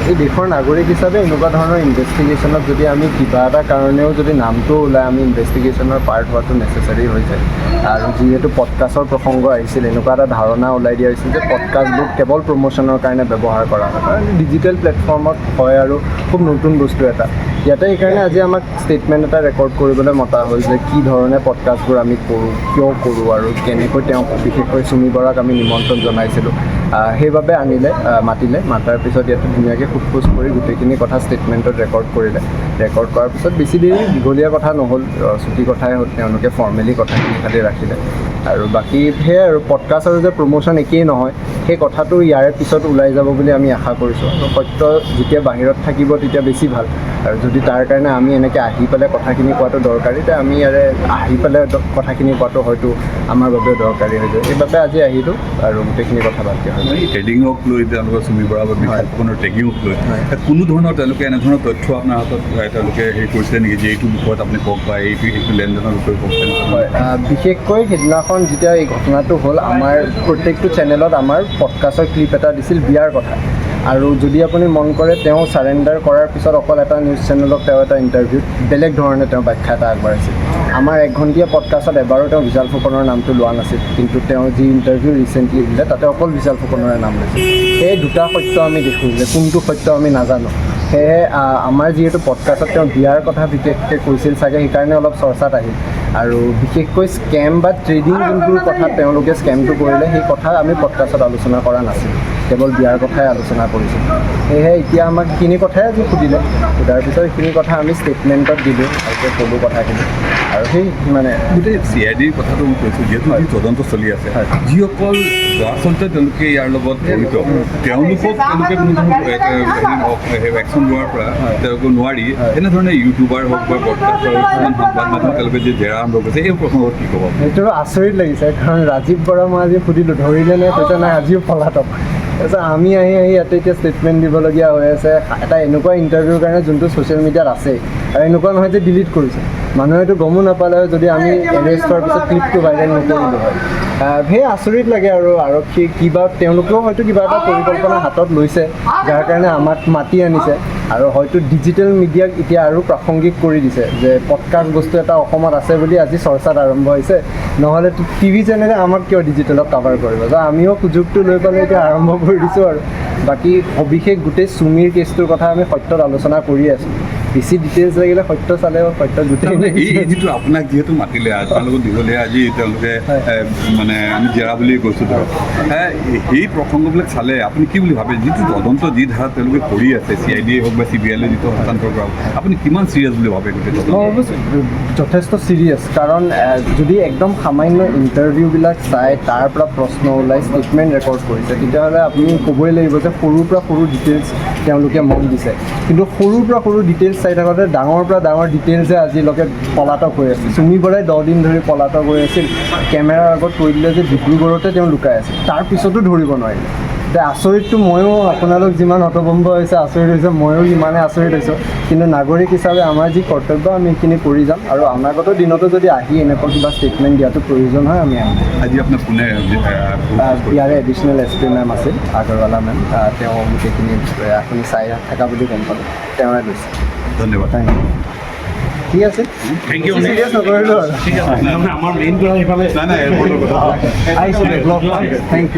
এই দেশৰ নাগৰিক হিচাপে এনেকুৱা ধৰণৰ ইনভেষ্টিগেশ্যনত যদি আমি কিবা এটা কাৰণেও যদি নামটো ওলাই আমি ইনভেষ্টিগেশ্যনৰ পাৰ্ট হোৱাটো নেচেচাৰী হৈ যায়। আৰু যিহেতু পডকাষ্টৰ প্ৰসংগ আহিছিল, এনেকুৱা এটা ধাৰণা ওলাই দিয়া হৈছিল যে পডকাষ্টবোৰ কেৱল প্ৰমোশ্যনৰ কাৰণে ব্যৱহাৰ কৰা হয়, কাৰণ ডিজিটেল প্লেটফৰ্মত হয় আৰু খুব নতুন বস্তু এটা। ইয়াতে সেইকাৰণে আজি আমাক ষ্টেটমেণ্ট এটা ৰেকৰ্ড কৰিবলৈ মতা হ'ল যে কি ধৰণে পডকাষ্টবোৰ আমি কৰোঁ, কিয় কৰোঁ আৰু কেনেকৈ তেওঁক বিশেষকৈ চুমি বৰাক আমি নিমন্ত্ৰণ জনাইছিলোঁ। সেইবাবে মাতিলে, মাতাৰ পিছত ইয়াতে ধুনীয়াকৈ সোধ কৰি গোটেইখিনি কথা ষ্টেটমেণ্টত ৰেকৰ্ড কৰিলে। ৰেকৰ্ড কৰাৰ পিছত বেছি দেৰি দীঘলীয়া কথা নহ'ল, ছুটি কথাই হ'ল, তেওঁলোকে ফৰ্মেলি কথাখিনি খালি ৰাখিলে। আৰু বাকী সেয়াই আৰু পডকাষ্ট আৰু যে প্ৰমোশ্যন একেই নহয় সেই কথাটো ইয়াৰে পিছত ওলাই যাব বুলি আমি আশা কৰিছোঁ। আৰু সত্য যেতিয়া বাহিৰত থাকিব তেতিয়া বেছি ভাল। আৰু যদি তাৰ কাৰণে আমি এনেকৈ আহি পেলাই কথাখিনি কোৱাটো দৰকাৰী, তেতিয়া আমি ইয়াৰে আহি পেলাই কথাখিনি কোৱাটো হয়তো আমাৰ বাবে দৰকাৰী হৈ যায়। সেইবাবে আজি আহিলোঁ আৰু গোটেইখিনি কথা পাতি হয়। ট্ৰেডিঙক লৈ তেওঁলোকৰ চুমি বৰা বা বিশেষজনৰ ট্ৰেডিঙক লৈ কোনো ধৰণৰ তেওঁলোকে এনেধৰণৰ তথ্য আপোনাৰ হাতত তেওঁলোকে হেৰি কৰিছিলে নেকি, যে এইটো বিষয়ত আপুনি কওক বা এইটো লেনদেনৰ বিষয়ে কওক? হয়, বিশেষকৈ সেইদিনাখন যেতিয়া এই ঘটনাটো হ'ল, আমাৰ প্ৰত্যেকটো চেনেলত আমাৰ পডকাষ্টৰ ক্লিপ এটা দিছিল বিয়াৰ কথা। আৰু যদি আপুনি মন কৰে, তেওঁ ছাৰেণ্ডাৰ কৰাৰ পিছত অকল এটা নিউজ চেনেলক তেওঁ এটা ইণ্টাৰভিউত বেলেগ ধৰণে তেওঁ ব্যাখ্যা এটা আগবঢ়াইছিল। আমাৰ 1 ঘণ্টীয়া পডকাষ্টত এবাৰো তেওঁ বিশাল ফুকনৰ নামটো লোৱা নাছিল, কিন্তু তেওঁ যি ইণ্টাৰভিউ ৰিচেণ্টলি দিলে তাতে অকল বিশাল ফুকনৰে নাম লৈছিল। সেই দুটা সত্য আমি দেখোঁ যে কোনটো সত্য আমি নাজানো। সেয়েহে আমাৰ যিহেতু পডকাষ্টত তেওঁ বিয়াৰ কথা বিশেষকৈ কৈছিল চাগে, সেইকাৰণে অলপ চৰ্চাত আহিল। আৰু বিশেষকৈ স্কেম বা ট্ৰেডিং যোনটোৰ কথা তেওঁলোকে স্কেমটো কৰিলে সেই কথা আমি পডকাষ্টত আলোচনা কৰা নাছিলোঁ, কেৱল বিয়াৰ কথাই আলোচনা কৰিছিলোঁ। সেয়েহে এতিয়া আমাক সেইখিনি কথাই আজি সুধিলে, সোধাৰ পিছত সেইখিনি কথা আমি ষ্টেটমেণ্টত দিলোঁ, ভালকৈ ক'লোঁ কথাখিনি। আৰু সেই মানে গোটেই CIDৰ কথাটো মই কৈছোঁ, যিহেতু তদন্ত চলি আছে, যিসকল আচলতে তেওঁলোকে ইয়াৰ লগত জড়িত তেওঁলোকে কোনো ধৰণৰ একশ্যন লোৱাৰ পৰা তেওঁলোকে নোৱাৰি এনেধৰণে ইউটিউবাৰ হওক বা ব্ৰডকাষ্টাৰ কিছুমান সংবাদ মাধ্যম তেওঁলোকে যে জেৰা আৰম্ভ কৰিছে, এই প্ৰসংগত কি ক'ব? সেইটো আচৰিত লাগিছে, কাৰণ ৰাজীৱ বৰা মই আজি সুধিলোঁ ধৰিলে নে, কৈছে নাই আজিও পলাতক। তাৰপিছত আমি আহি ইয়াতে এতিয়া ষ্টেটমেণ্ট দিবলগীয়া হৈ আছে এটা এনেকুৱা ইণ্টাৰভিউৰ কাৰণে যোনটো ছ'চিয়েল মিডিয়াত আছে, আৰু এনেকুৱা নহয় যে ডিলিট কৰিছে। মানুহেতো গমো নাপালে হয় যদি আমি এৰেষ্ট হোৱাৰ পিছত ক্লিপটো ভাইৰেল নকৰিলোঁ হয়। সেই আচৰিত লাগে। আৰু আৰক্ষী কিবা তেওঁলোকেও হয়তো কিবা এটা পৰিকল্পনা হাতত লৈছে, যাৰ কাৰণে আমাক মাতি আনিছে। আৰু হয়তো ডিজিটেল মিডিয়াক এতিয়া আৰু প্ৰাসংগিক কৰি দিছে যে পডকাষ্ট বস্তু এটা অসমত আছে বুলি আজি চৰ্চাত আৰম্ভ হৈছে, নহ'লে টিভি চেনেলে আমাক কিয় ডিজিটেলত কাভাৰ কৰিব। যে আমিও সুযোগটো লৈ পেলাই এতিয়া আৰম্ভ কৰি দিছোঁ। আৰু বাকী সবিশেষ গোটেই চুমিৰ কেছটোৰ কথা আমি সত্যত আলোচনা কৰি আছোঁ। বেছি ডিটেইলছ লাগিলে সত্য চালে সত্য গোটেই এই যিটো আপোনাক যিহেতু মাতিলে আপোনালোকক দীঘলীয়া আজি তেওঁলোকে মানে আমি জেৰা বুলি কৈছোঁ ধৰক, সেই প্ৰসংগবিলাক চালে আপুনি কি বুলি ভাবে? যিটো তদন্ত যি ধাৰা তেওঁলোকে কৰি আছে, CID হওক বা CBI যিটো হস্তান্তৰ কৰা, আপুনি কিমান চিৰিয়াছ বুলি ভাবে গোটেই তদন্ত? যথেষ্ট চিৰিয়াছ, কাৰণ যদি একদম সামান্য ইণ্টাৰভিউবিলাক চাই তাৰ পৰা প্ৰশ্ন ওলাই ষ্টেটমেণ্ট ৰেকৰ্ড কৰিছে, তেতিয়াহ'লে আপুনি ক'বই লাগিব যে সৰুৰ পৰা সৰু ডিটেইলছ তেওঁলোকে মন দিছে। কিন্তু সৰুৰ পৰা সৰু ডিটেইলছ চাই থাকোঁতে ডাঙৰ পৰা ডাঙৰ ডিটেইলছে আজিলৈকে পলাতক হৈ আছে। চুমি বৰাই 10 দিন ধৰি পলাতক হৈ আছিল। কেমেৰাৰ আগত কৈ দিলে যে ডিব্ৰুগড়তে তেওঁ লুকাই আছে, তাৰপিছতো ধৰিব নোৱাৰিলে। এতিয়া আচৰিতটো ময়ো, আপোনালোক যিমান হতভম্ব হৈছে আচৰিত হৈছে, ময়ো ইমানে আচৰিত হৈছোঁ। কিন্তু নাগৰিক হিচাপে আমাৰ যি কৰ্তব্য আমি সেইখিনি কৰি যাম। আৰু অনাগত দিনতো যদি আহি এনেকুৱা কিবা ষ্টেটমেণ্ট দিয়াটো প্ৰয়োজন হয় আমি আহিম। আজি আপোনাৰ কোনে ইয়াৰে এডিশ্যনেল SP মেম আছিল, আগৰৱালা মেম, তেওঁ গোটেইখিনি আপুনি চাই থকা বুলি গম পালোঁ, তেওঁৱে লৈছে। ধন্যবাদ। ঠিক আছে, থেংক ইউ। চিৰিয়াছ নকৰিলোঁ আৰু ঠিক আছে, আমাৰ মেইন কৰা সেইফালে নাই থেংক ইউ।